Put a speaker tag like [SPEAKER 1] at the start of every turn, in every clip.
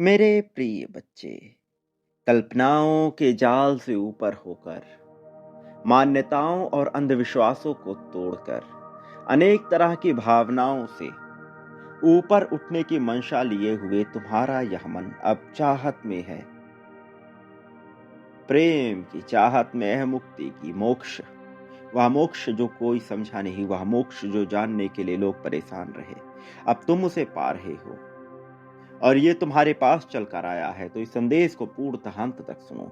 [SPEAKER 1] मेरे प्रिय बच्चे, कल्पनाओं के जाल से ऊपर होकर, मान्यताओं और अंधविश्वासों को तोड़कर, अनेक तरह की भावनाओं से ऊपर उठने की मंशा लिए हुए तुम्हारा यह मन अब चाहत में है। प्रेम की चाहत में है, मुक्ति की, मोक्ष। वह मोक्ष जो कोई समझा नहीं, वह मोक्ष जो जानने के लिए लोग परेशान रहे, अब तुम उसे पा रहे हो और ये तुम्हारे पास चलकर आया है। तो इस संदेश को पूर्णतः अंत तक सुनो।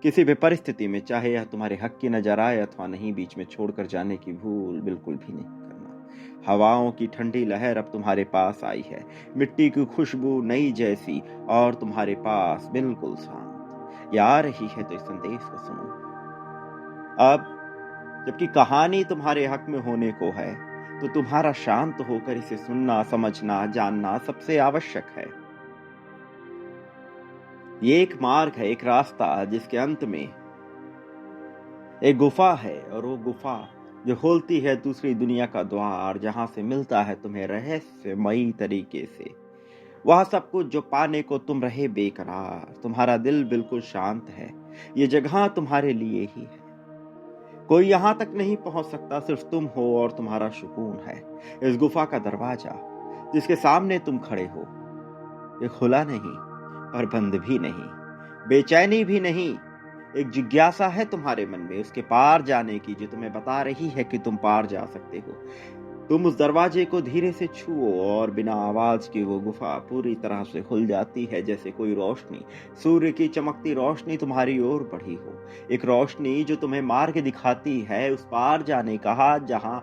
[SPEAKER 1] किसी भी परिस्थिति में, चाहे यह तुम्हारे हक की नजर आए अथवा नहीं, बीच में छोड़कर जाने की भूल बिल्कुल भी नहीं करना। हवाओं की ठंडी लहर अब तुम्हारे पास आई है, मिट्टी की खुशबू नई जैसी, और तुम्हारे पास बिल्कुल शांत ये आ रही है। तो इस संदेश को सुनो। अब जबकि कहानी तुम्हारे हक में होने को है, तो तुम्हारा शांत होकर इसे सुनना, समझना, जानना सबसे आवश्यक है। ये एक मार्ग है, एक रास्ता जिसके अंत में एक गुफा है, और वो गुफा जो खोलती है दूसरी दुनिया का द्वार, जहां से मिलता है तुम्हें रहस्यमयी तरीके से वह सब कुछ जो पाने को तुम रहे बेकरार। तुम्हारा दिल बिल्कुल शांत है, ये जगह तुम्हारे लिए ही है। कोई यहां तक नहीं पहुंच सकता, सिर्फ तुम हो और तुम्हारा सुकून है। इस गुफा का दरवाजा जिसके सामने तुम खड़े हो, ये खुला नहीं, पर बंद भी नहीं, बेचैनी भी नहीं। एक जिज्ञासा है तुम्हारे मन में उसके पार जाने की, जो तुम्हें बता रही है कि तुम पार जा सकते हो। तुम उस दरवाजे को धीरे से छुओ और बिना आवाज के वो गुफा पूरी तरह से खुल जाती है, जैसे कोई रोशनी, सूर्य की चमकती रोशनी तुम्हारी ओर बढ़ी हो। एक रोशनी जो तुम्हें मार्ग दिखाती है उस पार जाने का, जहां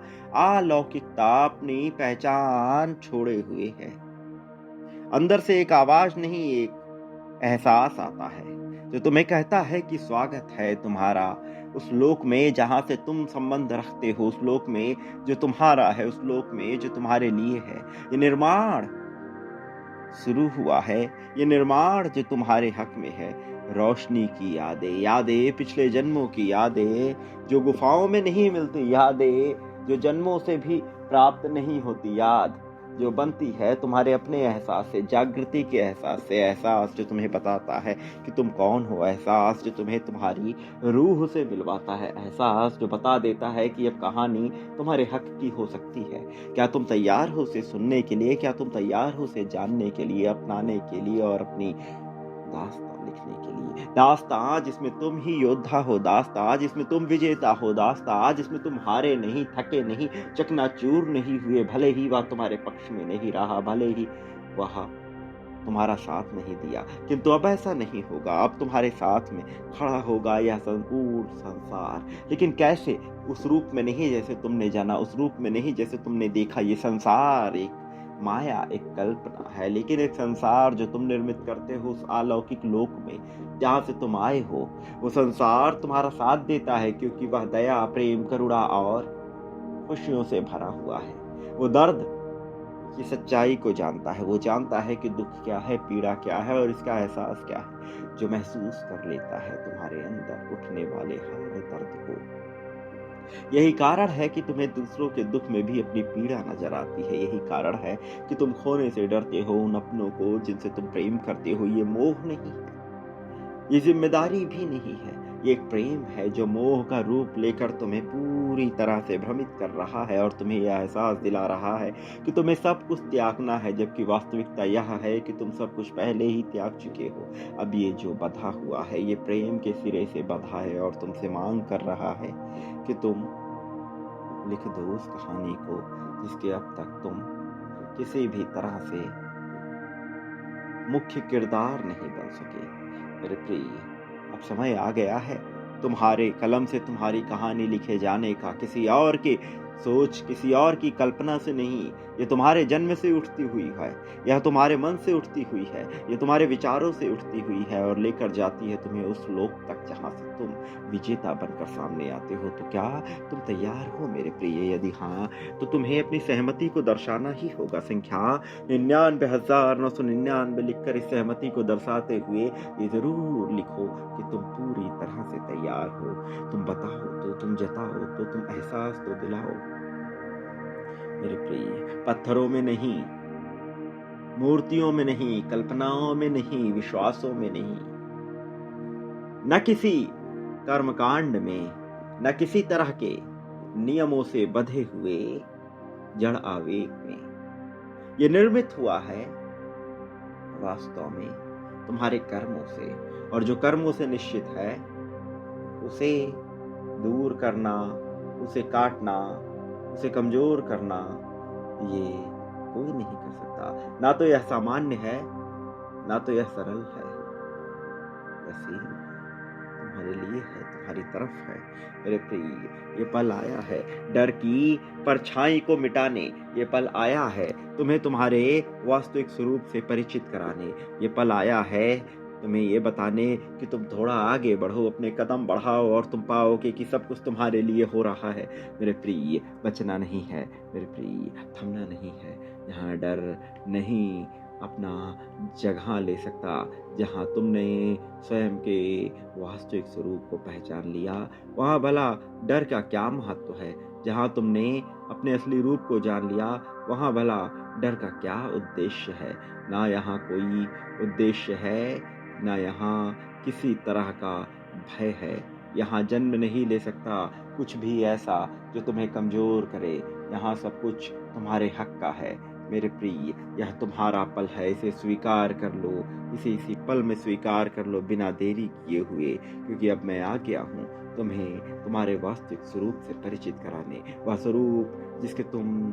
[SPEAKER 1] अलौकिकता अपनी पहचान छोड़े हुए है। अंदर से एक आवाज नहीं, एक एहसास आता है जो तुम्हें कहता है कि स्वागत है तुम्हारा उस लोक में जहां से तुम संबंध रखते हो, उस लोक में जो तुम्हारा है, उस लोक में जो तुम्हारे लिए है। ये निर्माण शुरू हुआ है, ये निर्माण जो तुम्हारे हक में है। रोशनी की यादें, यादें पिछले जन्मों की यादें, जो गुफाओं में नहीं मिलती, यादें जो जन्मों से भी प्राप्त नहीं होती, याद जो बनती है तुम्हारे अपने एहसास से, जागृति के एहसास से, एहसास जो तुम्हें बताता है कि तुम कौन हो, एहसास जो तुम्हें तुम्हारी रूह से मिलवाता है, एहसास जो बता देता है कि अब कहानी तुम्हारे हक की हो सकती है। क्या तुम तैयार हो उसे सुनने के लिए? क्या तुम तैयार हो उसे जानने के लिए, अपनाने के लिए और अपनी दास्तां लिखने के लिए? दास्तां जिसमें तुम ही योद्धा हो, दास्तां जिसमें तुम विजेता हो, दास्तां जिसमें तुम हारे नहीं, थके नहीं, चकनाचूर नहीं हुए, भले ही वह तुम्हारे पक्ष में नहीं रहा, भले ही वह तुम्हारा साथ नहीं दिया, किंतु अब ऐसा नहीं होगा। अब तुम्हारे साथ में खड़ा होगा यह संपूर्ण संसार, लेकिन कैसे? उस रूप में नहीं जैसे तुमने जाना, उस रूप में नहीं जैसे तुमने देखा। ये संसार एक माया, एक कल्पना है, लेकिन एक संसार जो तुम निर्मित करते हो उस अलौकिक लोक में जहां से तुम आए हो। वो संसार तुम्हारा साथ देता है, क्योंकि वह दया, प्रेम, करुणा और खुशियों से भरा हुआ है। वो दर्द की सच्चाई को जानता है, वो जानता है कि दुख क्या है, पीड़ा क्या है और इसका एहसास क्या है, जो महसूस कर लेता है तुम्हारे अंदर उठने वाले हर दर्द को। यही कारण है कि तुम्हें दूसरों के दुख में भी अपनी पीड़ा नजर आती है। यही कारण है कि तुम खोने से डरते हो उन अपनों को जिनसे तुम प्रेम करते हो। ये मोह नहीं है, ये जिम्मेदारी भी नहीं है, ये एक प्रेम है जो मोह का रूप लेकर तुम्हें पूरी तरह से भ्रमित कर रहा है और तुम्हें यह एहसास दिला रहा है कि तुम्हें सब कुछ त्यागना है, जबकि वास्तविकता यह है कि तुम सब कुछ पहले ही त्याग चुके हो। अब ये जो बंधा हुआ है, ये प्रेम के सिरे से बंधा है और तुमसे मांग कर रहा है कि तुम लिख दो उस कहानी को जिसके अब तक तुम किसी भी तरह से मुख्य किरदार नहीं बन सके। मेरे प्रिय, अब समय आ गया है तुम्हारे कलम से तुम्हारी कहानी लिखे जाने का, किसी और की सोच, किसी और की कल्पना से नहीं। ये तुम्हारे जन्म से उठती हुई है, यह तुम्हारे मन से उठती हुई है, ये तुम्हारे विचारों से उठती हुई है और लेकर जाती है तुम्हें उस लोक तक जहां से तुम विजेता बनकर सामने आते हो। तो क्या तुम तैयार हो मेरे प्रिय? यदि हाँ, तो तुम्हें अपनी सहमति को दर्शाना ही होगा। संख्या 99,999 लिखकर इस सहमति को दर्शाते हुए ये जरूर लिखो कि तुम पूरी तरह से तैयार हो। तुम बताओ तो, तुम जताओ तो, तुम एहसास तो दिलाओ। मेरे प्रिय, पत्थरों में नहीं, मूर्तियों में नहीं, कल्पनाओं में नहीं, विश्वासों में नहीं, न किसी कर्मकांड में, न किसी तरह के नियमों से बंधे हुए जड़ आवेग में। ये निर्मित हुआ है वास्तव में तुम्हारे कर्मों से, और जो कर्मों से निश्चित है उसे दूर करना, उसे काटना, उसे कमजोर करना, ये कोई नहीं कर सकता। ना तो यह सामान्य है, ना तो यह सरल है। वसीम तुम्हारे लिए है, तुम्हारी तरफ है मेरे प्रिय। ये पल आया है डर की परछाई को मिटाने, ये पल आया है तुम्हें तुम्हारे वास्तविक स्वरूप से परिचित कराने, ये पल आया है तुम्हें ये बताने कि तुम थोड़ा आगे बढ़ो, अपने कदम बढ़ाओ और तुम पाओगे कि सब कुछ तुम्हारे लिए हो रहा है मेरे प्रिय। बचना नहीं है मेरे प्रिय, थमना नहीं है। यहाँ डर नहीं अपना जगह ले सकता। जहाँ तुमने स्वयं के वास्तविक स्वरूप को पहचान लिया, वहाँ भला डर का क्या महत्व है। जहाँ तुमने अपने असली रूप को जान लिया, वहाँ भला डर का क्या उद्देश्य है। ना यहाँ कोई उद्देश्य है, ना यहाँ किसी तरह का भय है। यहाँ जन्म नहीं ले सकता कुछ भी ऐसा जो तुम्हें कमजोर करे। यहाँ सब कुछ तुम्हारे हक का है मेरे प्रिय। यह तुम्हारा पल है, इसे स्वीकार कर लो, इसे इसी पल में स्वीकार कर लो बिना देरी किए हुए, क्योंकि अब मैं आ गया हूँ तुम्हें तुम्हारे वास्तविक स्वरूप से परिचित कराने। वह स्वरूप जिसके तुम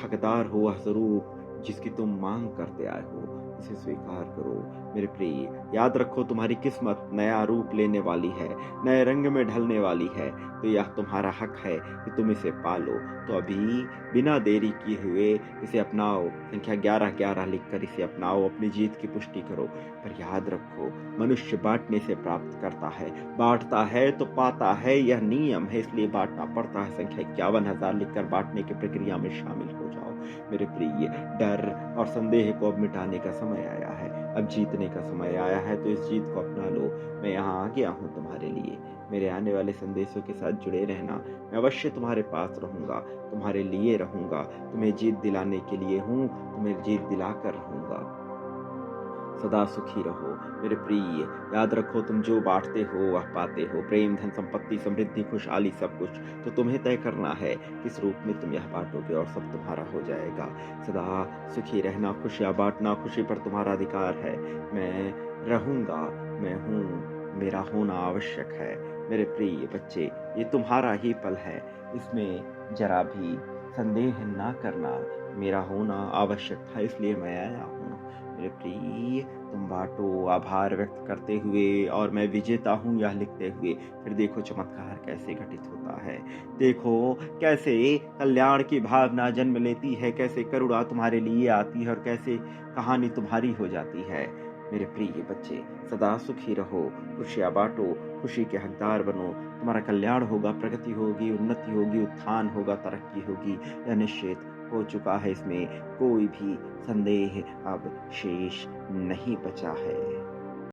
[SPEAKER 1] हकदार हो, वह स्वरूप जिसकी तुम मांग करते आए हो, इसे स्वीकार करो मेरे प्रिय। याद रखो तुम्हारी किस्मत नया रूप लेने वाली है, नए रंग में ढलने वाली है, तो यह तुम्हारा हक है कि तुम इसे पालो। तो अभी बिना देरी किए हुए इसे अपनाओ। संख्या 11-11 लिखकर इसे अपनाओ, अपनी जीत की पुष्टि करो। पर याद रखो मनुष्य बांटने से प्राप्त करता है, बांटता है तो पाता है, यह नियम है, इसलिए बांटना पड़ता है। संख्या 51,000 लिखकर बांटने की प्रक्रिया में शामिल हो जाओ मेरे प्रिय। डर और संदेह को अब मिटाने का समय आया है, अब जीतने का समय आया है, तो इस जीत को अपना लो। मैं यहाँ आ गया हूँ तुम्हारे लिए। मेरे आने वाले संदेशों के साथ जुड़े रहना। मैं अवश्य तुम्हारे पास रहूंगा, तुम्हारे लिए रहूंगा, तुम्हें जीत दिलाने के लिए हूँ, तुम्हें जीत दिलाकर रहूंगा। सदा सुखी रहो मेरे प्रिय। याद रखो तुम जो बांटते हो वह पाते हो। प्रेम, धन, संपत्ति, समृद्धि, खुशहाली, सब कुछ तो तुम्हें तय करना है किस रूप में तुम यह बांटोगे, और सब तुम्हारा हो जाएगा। सदा सुखी रहना, खुशियाँ बांटना, खुशी पर तुम्हारा अधिकार है। मैं रहूंगा, मैं हूँ, मेरा होना आवश्यक है मेरे प्रिय बच्चे। ये तुम्हारा ही पल है, इसमें जरा भी संदेह ना करना। मेरा होना आवश्यक था, इसलिए मैं आया हूँ मेरे प्रिय। तुम बांटो आभार व्यक्त करते हुए, और मैं विजेता हूँ यह लिखते हुए। फिर देखो चमत्कार कैसे घटित होता है। देखो कैसे कल्याण की भावना जन्म लेती है, कैसे करुणा तुम्हारे लिए आती है, और कैसे कहानी तुम्हारी हो जाती है मेरे प्रिय बच्चे। सदा सुखी रहो, खुशियाँ बांटो, खुशी के हकदार बनो। तुम्हारा कल्याण होगा, प्रगति होगी, उन्नति होगी, उत्थान होगा, तरक्की होगी, यह निश्चित हो चुका है। इसमें कोई भी संदेह अब शेष नहीं बचा है।